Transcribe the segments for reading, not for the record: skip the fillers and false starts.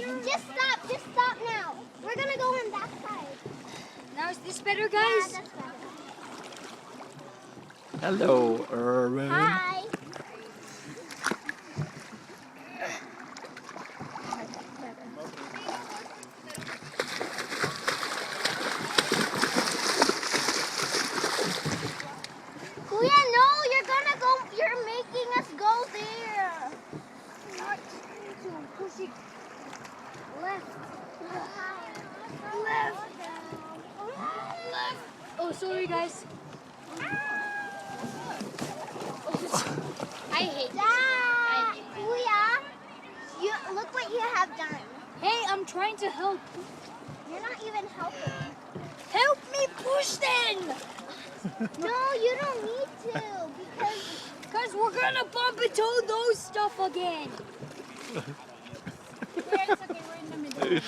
Just stop now. We're gonna go on that side. Now is this better, guys? Yeah, that's better. Hello, Erwin. Hi. Kuya, no, you're making us go there. Not to pushing left. Left. Oh, sorry, guys. I hate this. Kuya, you look what you have done. Hey, I'm trying to help. You're not even helping. Help me push then! No, you don't need to Because we're gonna bump into those stuff again. Yeah, it's okay, we're in the middle.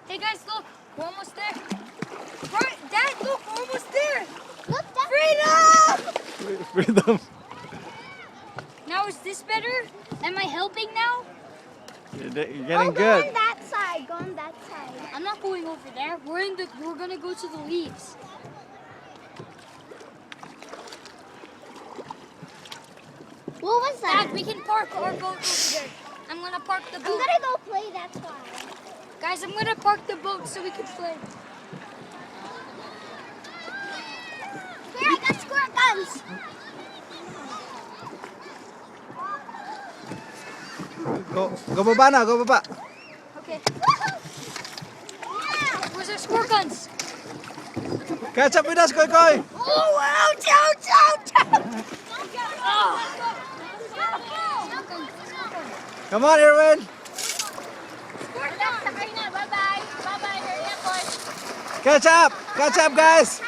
Hey guys, look, we're almost there. Right, Dad, look, we're almost there. look that Freedom! Freedom. Now is this better? Am I helping now? You're getting Go good. on that side. Go on that side. I'm not going over there. We're gonna go to the leaves. What was that? Dad, we can park our boat over there. I'm gonna park the I'm boat. gonna go play that side. Guys, I'm gonna park the boat so we can play. Here, I got squirt guns. Go baba na, go baba. Okay. Where's our squirt guns? Catch up with us, Koy Koy. Oh, ouch, ouch, ouch! Oh. Come on, Erwin. Squirt guns! Bye-bye. Bye-bye. Hurry up, boys. Catch up, guys.